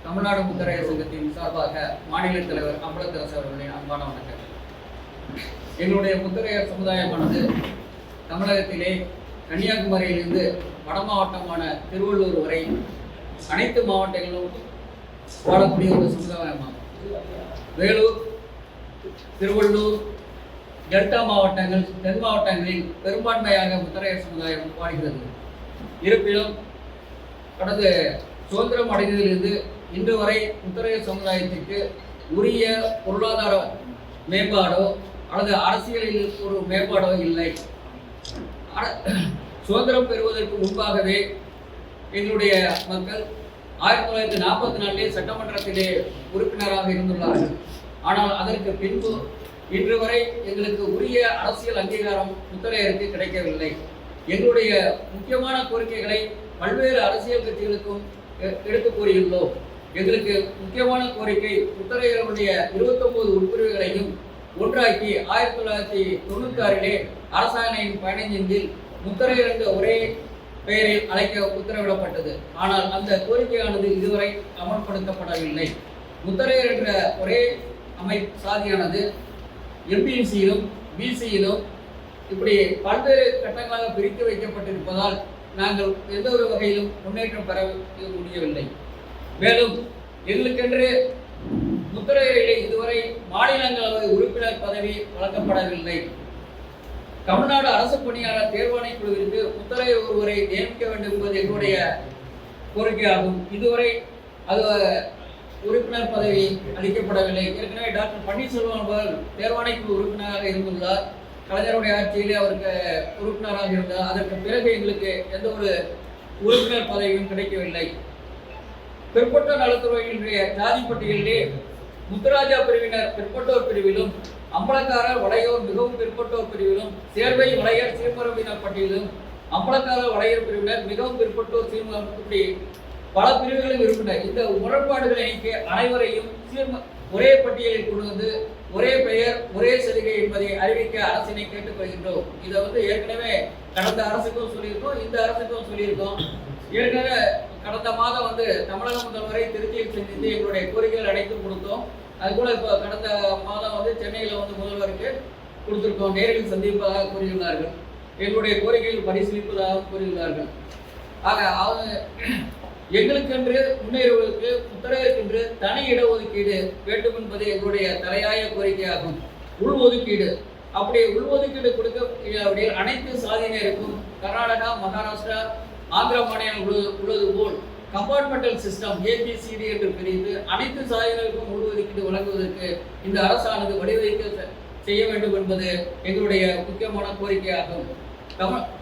தமிழ்நாடு முத்தரையர் சங்கத்தின் சார்பாக மாநில தலைவர் அம்பலத்தரசு அவர்களின் அன்பான வணக்கம். எங்களுடைய முத்தரையர் சமுதாயமானது தமிழகத்திலே கன்னியாகுமரியிலிருந்து வட மாவட்டமான திருவள்ளூர் வரை அனைத்து மாவட்டங்களிலும் வாழக்கூடிய ஒரு சமுதாயமாகும். வேலூர், திருவள்ளூர், டெல்டா மாவட்டங்கள், தென் மாவட்டங்களில் பெரும்பான்மையாக முத்தரையர் சமுதாயம் வாழ்கிறது. இருப்பினும் கடந்த சுதந்திரம் அடைந்ததிலிருந்து இன்று வரை முத்தரையர் சமுதாயத்திற்கு உரிய பொருளாதார மேம்பாடோ அல்லது அரசியலில் ஒரு மேம்பாடோ இல்லை. சுதந்திரம் பெறுவதற்கு முன்பாகவே எங்களுடைய மக்கள் 1944 சட்டமன்றத்திலே உறுப்பினராக இருந்துள்ளார்கள். ஆனால் அதற்கு பின்பு இன்று வரை எங்களுக்கு உரிய அரசியல் அங்கீகாரம் முத்தரையருக்கு கிடைக்கவில்லை. எங்களுடைய முக்கியமான கோரிக்கைகளை பல்வேறு அரசியல் கட்சிகளுக்கும் எடுத்து கூறியுள்ளோம். எங்களுக்கு முக்கியமான கோரிக்கை முத்தரையர்களுடைய 29 உட்பிரிவுகளையும் ஒன்றாக்கி 1996 அரசாணையின் 15 முத்தரையர் என்ற ஒரே பெயரில் அழைக்க உத்தரவிடப்பட்டது. ஆனால் அந்த கோரிக்கையானது இதுவரை அமல்படுத்தப்படவில்லை. முத்தரையர் என்ற ஒரே சாதியானது எம்பிசியிலும் பிசியிலும் இப்படி பல்வேறு கட்டங்களாக பிரித்து வைக்கப்பட்டிருப்பதால் நாங்கள் எந்த ஒரு வகையிலும் முன்னேற்றம் பெற முடியவில்லை. மேலும் எங்களுக்கென்று முத்தரையரிலே இதுவரை மாநிலங்களவை உறுப்பினர் பதவி வழங்கப்படவில்லை. தமிழ்நாடு அரசு பணியாளர் தேர்வாணைக்குழுவிற்கு முத்தரையர் ஒருவரை நியமிக்க வேண்டும் என்பது எங்களுடைய கோரிக்கையாகும். இதுவரை அது உறுப்பினர் பதவி அளிக்கப்படவில்லை. ஏற்கனவே டாக்டர் பன்னீர்செல்வம் அவர்கள் தேர்வாணைக்குழு உறுப்பினராக இருந்துள்ளார். கலைஞருடைய ஆட்சியிலே அவருக்கு உறுப்பினராக இருந்தார். அதற்கு பிறகு எங்களுக்கு எந்த ஒரு உறுப்பினர் பதவியும் கிடைக்கவில்லை. பிற்பட்டோர் நலத்துறையினுடைய ஜாதி பட்டியலிலே முத்துராஜா பிரிவினர் பிற்பட்டோர் பிரிவிலும், அம்பலக்காரர் வளையோர் மிகவும் பிற்பட்டோர் பிரிவிலும், சேர்வை வளையர் சீர்மரபினர் பட்டியலிலும், அம்பலக்காரர் வளையர் பிரிவினர் மிகவும் பிற்பட்டோர் சீர்மரம், இப்படி பல பிரிவுகளும் இருக்கின்றன. இந்த முரண்பாடுகளை நீக்கி அனைவரையும் ஒரே பட்டியலில் கொண்டு வந்து ஒரே பெயர் ஒரே சலுகை என்பதை அறிவிக்க அரசினை கேட்டுக்கொள்கின்றோம். இதை ஏற்கனவே கடந்த அரசுக்கும் சொல்லியிருக்கோம், இந்த அரசுக்கும் சொல்லியிருக்கோம். ஏற்கனவே கடந்த மாதம் தமிழக முதல்வரை திருச்சியில் சந்தித்து எங்களுடைய கோரிக்கைகள் அனைத்தும் கொடுத்தோம். அதுபோல இப்போ கடந்த மாதம் சென்னையில் முதல்வருக்கு கொடுத்திருக்கோம். நேரில் சந்திப்பதாக கூறியுள்ளார்கள். எங்களுடைய கோரிக்கைகள் பரிசீலிப்பதாக கூறியுள்ளார்கள். ஆக எங்களுக்கென்று முன்னேறுவதற்கு முத்தரையருக்கென்று தனி இடஒதுக்கீடு வேண்டும் என்பது எங்களுடைய தலையாய கோரிக்கையாகும். உள்ஒதுக்கீடு, அப்படி உள்ஒதுக்கீடு கொடுக்க அனைத்து சாதியினருக்கும் கர்நாடகா, மகாராஷ்டிரா, ஆந்திர மாநிலம் உள்ளது போல் கம்பார்ட்மெண்டல் சிஸ்டம் ABCD என்று பிரித்து அனைத்து சாதியினருக்கும் உள்ஒதுக்கீடு வழங்குவதற்கு இந்த அரசானது வழிவகுக்க செய்ய வேண்டும் என்பது எங்களுடைய முக்கியமான கோரிக்கையாகும்.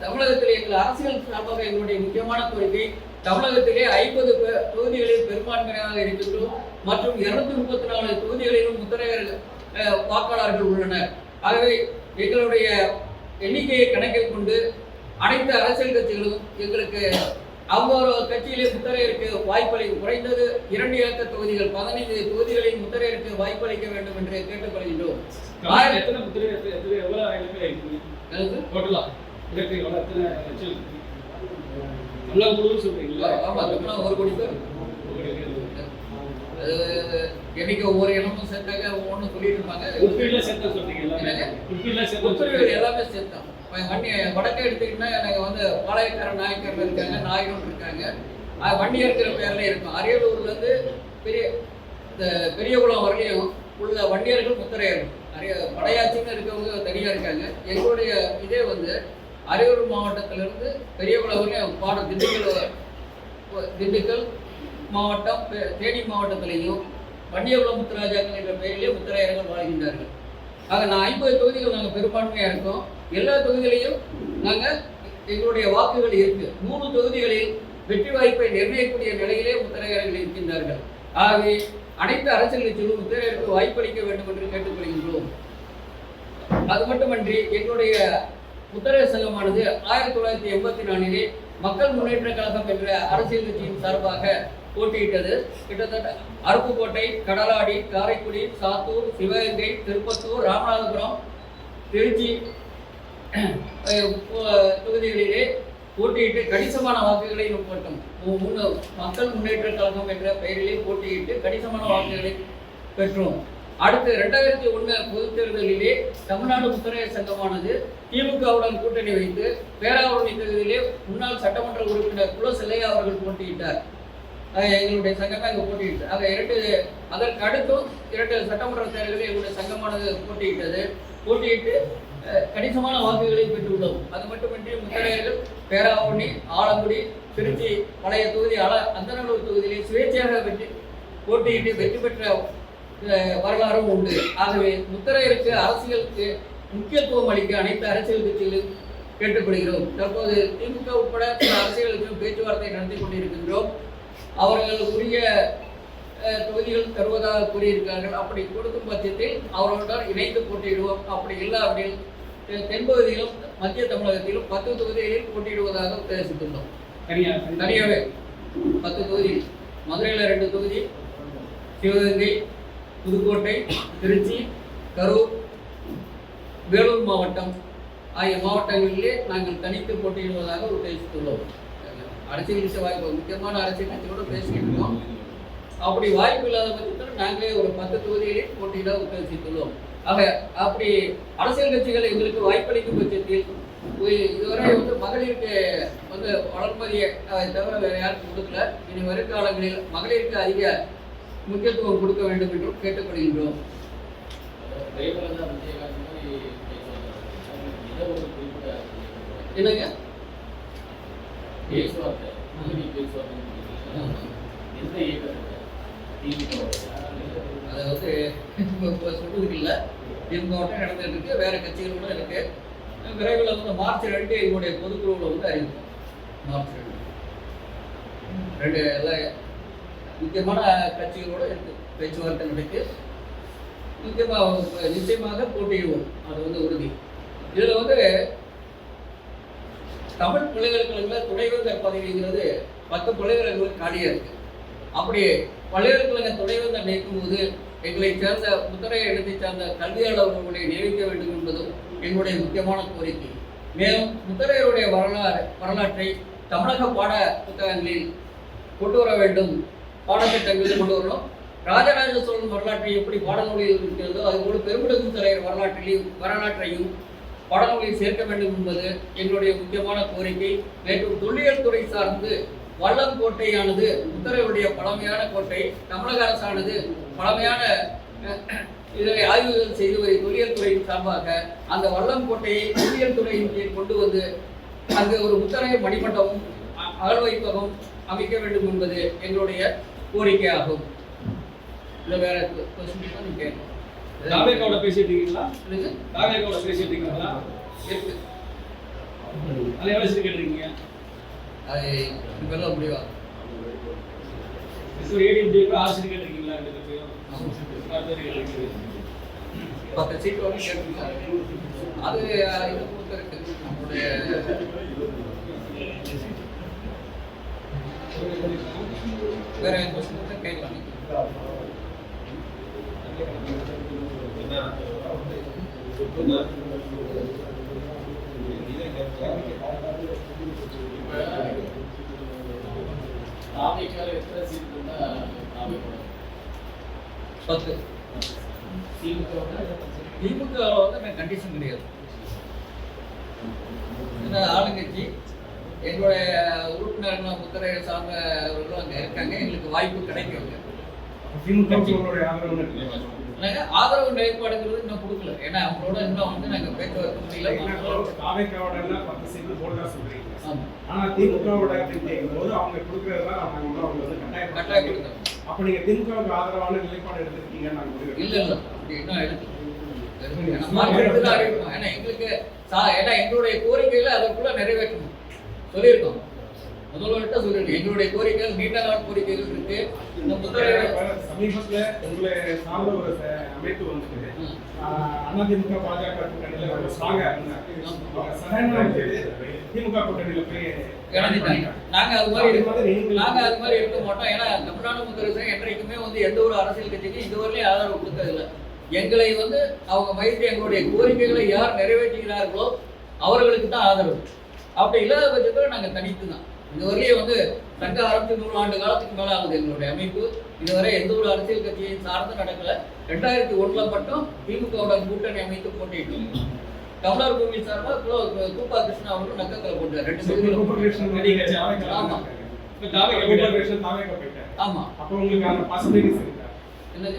தமிழகத்தில் எங்கள் அரசியல் சார்பாக எங்களுடைய முக்கியமான கோரிக்கை, தமிழகத்திலே 50 தொகுதிகளில் பெரும்பான்மையாக இருக்கின்றோம் மற்றும் 234 தொகுதிகளிலும் முத்தரையர் வாக்காளர்கள் உள்ளனர். ஆகவே எங்களுடைய எண்ணிக்கையை கணக்கில் கொண்டு அனைத்து அரசியல் கட்சிகளும் எங்களுக்கு அவங்க கட்சியிலே முத்தரையருக்கு வாய்ப்பளிக்கும். குறைந்தது 2 இலக்க தொகுதிகள் 15 தொகுதிகளில் முத்தரையருக்கு வாய்ப்பளிக்க வேண்டும் என்று கேட்டுக்கொள்கின்றோம். ஒரு கோடி பேர் என்னைக்கு ஒவ்வொரு இடமும் சேர்த்தாங்க ஒவ்வொன்றும் சொல்லிட்டு இருப்பாங்க. எல்லாமே சேர்த்தோம். வடக்கை எடுத்துக்கிட்டா எனக்கு பாளையக்காரன் நாயக்கர் இருக்காங்க, நாயகன் இருக்காங்க, வண்டியர்கிற பேர்ல இருக்கும். அரியலூர்லேருந்து பெரியகுளம் வரலையும் உள்ள வண்டியர்கள் முத்தரையர்கள், படையாச்சின்னு இருக்கவங்க தனியாக இருக்காங்க. எங்களுடைய இதே அரியலூர் மாவட்டத்திலிருந்து பெரியகுளம் வரையும் திண்டுக்கல் மாவட்டம், தேனி மாவட்டத்திலையும் வண்டியகுளம் முத்துராஜாக்கள் என்ற பெயரிலே முத்தரையர்கள் வாழ்கின்றார்கள். ஆக 50 தொகுதிகள் நாங்கள் பெரும்பான்மையாக இருக்கோம். எல்லா தொகுதிகளையும் நாங்கள் எங்களுடைய வாக்குகள் இருக்கு. 3 தொகுதிகளில் வெற்றி வாய்ப்பை நிர்ணயிக்கக்கூடிய நிலையிலே முத்தரையர்கள் இருக்கின்றார்கள். ஆகவே அனைத்து அரசியல் கட்சிகளும் முத்தரையருக்கு வாய்ப்பளிக்க வேண்டும் என்று கேட்டுக்கொள்கின்றோம். அது மட்டுமன்றி எங்களுடைய முத்தரையர் சங்கமானது 1984 மக்கள் முன்னேற்ற கழகம் என்ற அரசியல் கட்சியின் சார்பாக போட்டியிட்டது. கிட்டத்தட்ட அருப்புக்கோட்டை, கடலாடி, காரைக்குடி, சாத்தூர், சிவகங்கை, திருப்பத்தூர், ராமநாதபுரம், திருச்சி தொகுதிகளிலே போட்டியிட்டு கணிசமான வாக்குகளை பெற்றோம். மக்கள் முன்னேற்ற கழகம் என்ற பெயரிலே போட்டியிட்டு கணிசமான வாக்குகளை பெற்றோம். அடுத்து 2001 பொதுத் தேர்தலிலே தமிழ்நாடு முத்தரையர் சங்கமானது திமுகவுடன் கூட்டணி வைத்து பேராவூரணி தொகுதியிலே முன்னாள் சட்டமன்ற உறுப்பினர் குலசெல்லையா அவர்கள் போட்டியிட்டார். எங்களுடைய சங்கமே அங்கே போட்டியிட்டு அதற்கு அடுத்தும் 2 சட்டமன்ற தேர்தலில் எங்களுடைய சங்கமானது போட்டியிட்டு கணிசமான வாக்குகளை பெற்றுள்ளோம். அது மட்டுமின்றி முத்தரையர்கள் பேராவூரணி, ஆலங்குடி, திருச்சி பழைய தொகுதி அந்தநல்லூர் தொகுதியிலே சுயேட்சையாக போட்டியிட்டு வெற்றி பெற்ற வரலாறும் உண்டு. ஆகவே முத்தரையருக்கு அரசியலுக்கு முக்கியத்துவம் அளிக்க அனைத்து அரசியல் கட்சிகளும் கேட்டுக்கொள்கிறோம். தற்போது திமுக உட்பட சில அரசியலுக்கும் பேச்சுவார்த்தை நடத்தி கொண்டிருக்கின்றோம். அவர்கள் உரிய தொகுதிகள் தருவதாக கூறியிருக்கிறார்கள். அப்படி கொடுக்கும் பட்சத்தில் அவர்களுடன் இணைந்து போட்டியிடுவோம். அப்படி இல்லாவிடில் தென்பகுதியிலும் மத்திய தமிழகத்திலும் 10 தொகுதிகளில் போட்டியிடுவதாக உத்தேசித்துள்ளோம். தனியாகவே 10 தொகுதி, மதுரையில் 2 தொகுதி, சிவகங்கை, புதுக்கோட்டை, திருச்சி, கரூர், வேலூர் மாவட்டம் ஆகிய மாவட்டங்களிலே நாங்கள் தனித்து போட்டியிடுவதாக உத்தேசித்துள்ளோம். அரசியல் கட்சி வாய்ப்பு முக்கியமான அரசியல் கட்சியோடு பேசிக்கிட்டு இருக்கோம். அப்படி வாய்ப்பு இல்லாத பட்சத்தில் நாங்களே ஒரு 10 தொகுதிகளில் போட்டியிட உத்தேசித்துள்ளோம். அப்படி அரசியல் கட்சிகள் எங்களுக்கு வாய்ப்பளிக்கும் பட்சத்தில் இதுவரை மகளிருக்கு வளர்மதியை தவிர வேறு யாருக்கும் கொடுக்கல. இனி வருங்காலங்களில் மகளிருக்கு அதிக முக்கியத்துவம் கொடுக்க வேண்டும் என்றும் கேட்டுக்கொள்கின்றோம். என்னங்க அதாவது சொல்றதுக்கு இல்லை, திமுக நடந்துட்டு இருக்கு, வேற கட்சிகளோட இருக்கு. விரைவில் மார்ச் 2 எங்களுடைய பொதுக்குழுவில் அறிவிப்போம். மார்ச் 2 எல்லாம் முக்கியமான கட்சிகளோட இருக்கு பேச்சுவார்த்தை நடக்கு. நிச்சயமாக போட்டியிடுவோம், அது உறுதி. இதில் தமிழ் பல்கலைக்கழகங்கள துணைவேந்தர் பதவிங்கிறது 10 பல்கலைக்கழகங்களுக்கு காலியாக இருக்கு. அப்படி பல்கலைக்கழக துணைவேந்தர் நியமிக்கும் போது எங்களை சேர்ந்த முத்தரையை எழுதி சார்ந்த கல்வியாளர்களை நியமிக்க வேண்டும் என்பதும் எங்களுடைய முக்கியமான கோரிக்கை. மேலும் முத்தரையருடைய வரலாற்றை தமிழக பாட புத்தகங்களில் கொண்டு வர வேண்டும், பாடத்திட்டங்களில் கொண்டு வரணும். ராஜராஜ சோழன் வரலாற்றை எப்படி பாடநூலில் இருக்கிறதோ அதுபோல பெருமிடுகு முத்தரையர் வரலாற்றையும் பாடநூலில் சேர்க்க வேண்டும் என்பது எங்களுடைய முக்கியமான கோரிக்கை. மேலும் தொல்லியல் துறை சார்ந்து வல்லம் கோட்டையானது முத்தரையருடைய பழமையான கோட்டை, தமிழக அரசானது பழமையான இதனை ஆய்வுகள் செய்து வரை தொல்லியல் துறையின் சார்பாக அந்த வல்லம் கோட்டையை தொல்லியல் துறையின் கீழ் கொண்டு வந்து அங்கு ஒரு முத்தரையர் மணிமண்டபம், அகழ்வைப்பகம் அமைக்க வேண்டும் என்பது எங்களுடைய கோரிக்கையாகும். இல்லை வேற நீங்க கேட்கணும். தாவேகாவோட பேசிட்டு இருக்கீங்களா? தாவேகாவோட பேசிட்டு இருக்கீங்களா? இருக்கு. அது எவ்வளவு சீட் கேட்டிருக்கீங்க? அது இப்பெல்லாம் முடிவா ஏடிஎம்டி கூட 6 சீட் கேட்டிருக்கீங்களா? 2 பேரும் 10 சீட் வரை கேட்டிருக்கீங்க. அது இது கொடுத்துருக்கு நம்மளுடைய வேற கொஸ்டின் கேட்கலாம். திமுக கண்டிஷன் கிடையாது. ஆளுங்கட்சி எங்களுடைய உறுப்பினர்கள் முத்தரையர் சார்ந்தவர்களும் அங்கே இருக்காங்க. எங்களுக்கு வாய்ப்பு கிடைக்கும். ஆதரவு நிலைப்பாடுங்கிறது இன்னும் கொடுக்கல. ஏன்னா அவங்களோட இன்னும் நாங்கள் பேச்சுவார்த்தை முடியல. ஆனா திமுகவோட போது அவங்க கொடுக்கறதா கட்டாயம் கொடுத்தாங்க. அப்ப நீங்க திமுகவுக்கு ஆதரவான நிலைப்பாடு எடுத்துருக்கீங்க? இல்ல அப்படி இன்னும் எடுத்து ஏன்னா எங்களுக்கு ஏன்னா எங்களுடைய கோரிக்கைகளை அதற்குள்ள நிறைவேற்றணும் சொல்லியிருக்கோம். முதல்வர்கிட்ட சொல்லிருக்கோம். எங்களுடைய கோரிக்கைகள் நீண்ட நாள் கோரிக்கைகள் இருக்கு. சமீபத்துல உங்களை சார்ந்த ஒரு அமைப்பு வந்து அதிமுக பாஜக கூட்டணியில ஒரு ஸ்ட்ராங்கா இருந்தாங்க. திமுக கூட்டணியில போய் நாங்க அது மாதிரி இருக்க மாட்டோம். ஏன்னா தமிழ்நாடு முதலமைச்சர் என்றைக்குமே எந்த ஒரு அரசியல் கட்சிக்கும் இதுவரையிலும் ஆதரவு கொடுத்ததில்லை. எங்களை அவங்க மையத்தை எங்களுடைய கோரிக்கைகளை யார் நிறைவேற்றுகிறார்களோ அவர்களுக்கு தான் ஆதரவு. அப்படி இல்லாத பட்சத்தில் நாங்கள் தனித்து தான் இதுவரையே வந்து சங்கம் ஆரம்பித்து 100 ஆண்டு காலத்துக்கு மேலே ஆகுது எங்களுடைய அமைப்பு. இதுவரை எந்த ஒரு அரசியல் கட்சியையும் சார்ந்து நடக்கல. 2001 மட்டும் திமுகவுடன் கூட்டணி அமைத்து போட்டிட்டோம். தமிழர் பூமி சார்பாக கூப்பா கிருஷ்ணா அவர்களும் நக்கத்தில் போட்டார் 2 தொகுதிகளும். ஆமா ஆமா. அப்போ உங்களுக்கான பாசிபிலிட்டிஸ் இருக்கா? என்னது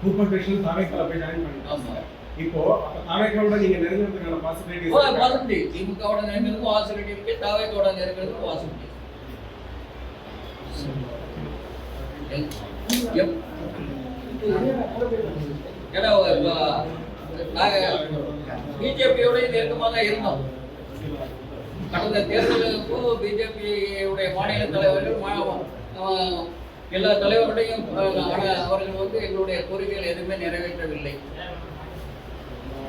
கூப்பா கிருஷ்ணன் தாவேக்கால போய் ஜாயின் பண்ணிட்டாங்க. இப்போ அப்ப தாவேக்காவோட நீங்க நெருங்குறதுக்கான பாசிபிலிட்டிஸ் பாசிபிலிட்டி திமுகவோட நெருங்குறதுக்கும் பாசிபிலிட்டி இருக்கு, தாவேக்காவோட நெருங்குறதுக்கும் பாசிபிலிட்டி. ஏன்னா பிஜேபியோட நெருக்கமாக தான் இருந்தோம். கடந்த தேர்தலுக்கு பிஜேபியுடைய மாநில தலைவர்கள் எல்லா தலைவருடையும் அவர்கள் வந்து எங்களுடைய கோரிக்கைகள் எதுவுமே நிறைவேற்றவில்லை.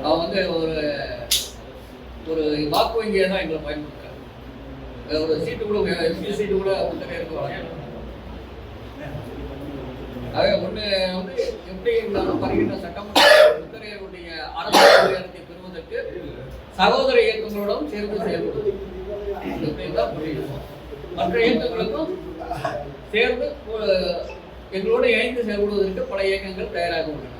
அவன் வந்து ஒரு வாக்கு வங்கியை தான் எங்களை பயன்படுத்துறாங்க. ஒரு சீட்டு கூட எம்பி சீட்டு கூட முத்தரையருக்கு வழங்கலாம். ஆக ஒன்று வந்து எப்படி இருந்தாலும் வருகின்ற சட்டமன்ற முத்தரையருடைய அரசியலை பெறுவதற்கு சகோதர இயக்கங்களோடும் சேர்ந்து செயல்படுவது தான் புரியும். மற்ற இயக்கங்களுக்கும் சேர்ந்து எங்களோட இணைந்து செயல்படுவதற்கு பல இயக்கங்கள் தயாராக உள்ளன.